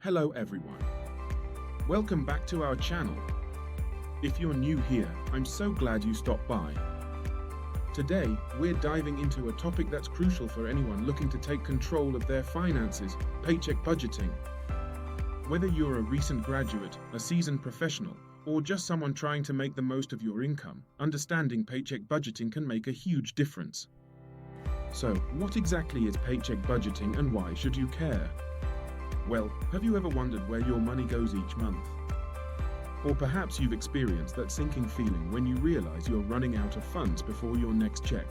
Hello everyone. Welcome back to our channel. If you're new here, I'm so glad you stopped by. Today, we're diving into a topic that's crucial for anyone looking to take control of their finances, paycheck budgeting. Whether you're a recent graduate, a seasoned professional, or just someone trying to make the most of your income, understanding paycheck budgeting can make a huge difference. So, what exactly is paycheck budgeting and why should you care? Well, have you ever wondered where your money goes each month? Or perhaps you've experienced that sinking feeling when you realize you're running out of funds before your next check.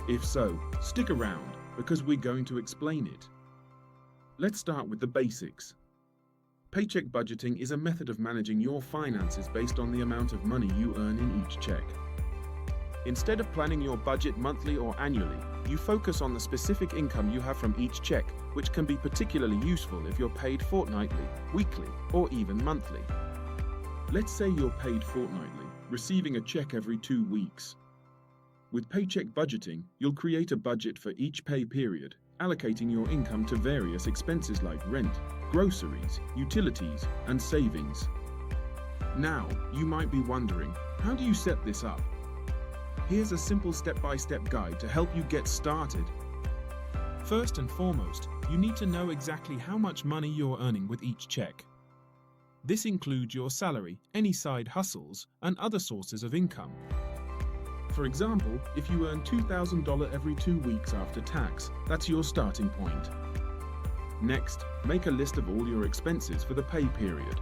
If so, stick around, because we're going to explain it. Let's start with the basics. Paycheck budgeting is a method of managing your finances based on the amount of money you earn in each check. Instead of planning your budget monthly or annually, you focus on the specific income you have from each check, which can be particularly useful if you're paid fortnightly, weekly, or even monthly. Let's say you're paid fortnightly, receiving a check every 2 weeks. With paycheck budgeting, you'll create a budget for each pay period, allocating your income to various expenses like rent, groceries, utilities, and savings. Now, you might be wondering, how do you set this up? Here's a simple step-by-step guide to help you get started. First and foremost, you need to know exactly how much money you're earning with each check. This includes your salary, any side hustles, and other sources of income. For example, if you earn $2,000 every 2 weeks after tax, that's your starting point. Next, make a list of all your expenses for the pay period.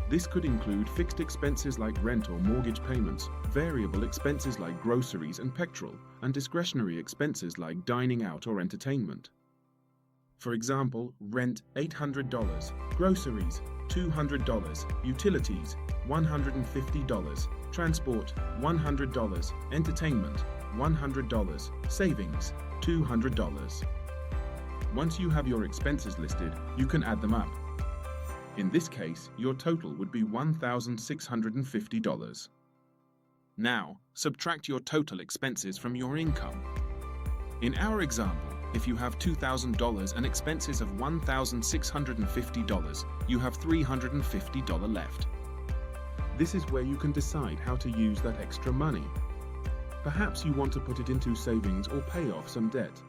This could include fixed expenses like rent or mortgage payments, variable expenses like groceries and petrol, and discretionary expenses like dining out or entertainment. For example, rent $800, groceries $200, utilities $150, transport $100, entertainment $100, savings $200. Once you have your expenses listed, you can add them up. In this case, your total would be $1,650. Now, subtract your total expenses from your income. In our example, if you have $2,000 and expenses of $1,650, you have $350 left. This is where you can decide how to use that extra money. Perhaps you want to put it into savings or pay off some debt.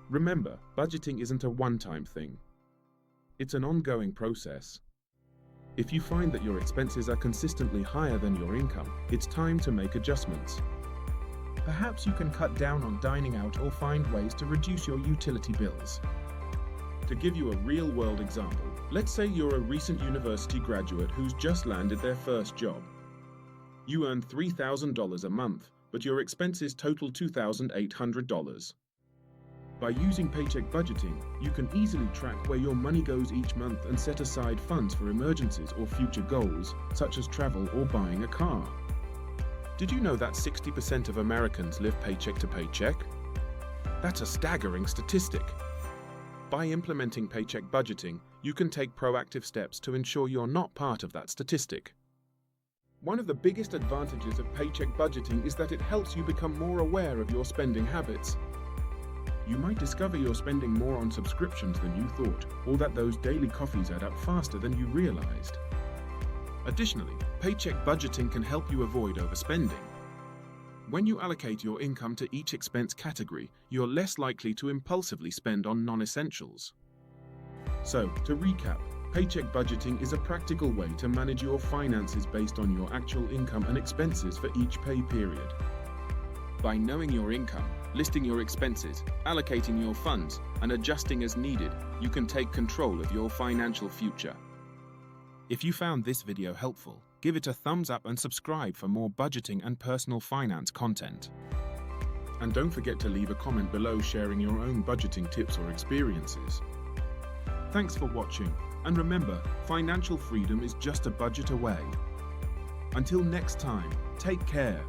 Remember, budgeting isn't a one-time thing. It's an ongoing process. If you find that your expenses are consistently higher than your income, it's time to make adjustments. Perhaps you can cut down on dining out or find ways to reduce your utility bills. To give you a real-world example, let's say you're a recent university graduate who's just landed their first job. You earn $3,000 a month, but your expenses total $2,800. By using paycheck budgeting, you can easily track where your money goes each month and set aside funds for emergencies or future goals, such as travel or buying a car. Did you know that 60% of Americans live paycheck to paycheck? That's a staggering statistic. By implementing paycheck budgeting, you can take proactive steps to ensure you're not part of that statistic. One of the biggest advantages of paycheck budgeting is that it helps you become more aware of your spending habits. You might discover you're spending more on subscriptions than you thought, or that those daily coffees add up faster than you realized. Additionally, paycheck budgeting can help you avoid overspending. When you allocate your income to each expense category, you're less likely to impulsively spend on non-essentials. So, to recap, paycheck budgeting is a practical way to manage your finances based on your actual income and expenses for each pay period. By knowing your income, listing your expenses, allocating your funds, and adjusting as needed, you can take control of your financial future. If you found this video helpful, give it a thumbs up and subscribe for more budgeting and personal finance content. And don't forget to leave a comment below sharing your own budgeting tips or experiences. Thanks for watching, and remember, financial freedom is just a budget away. Until next time, take care.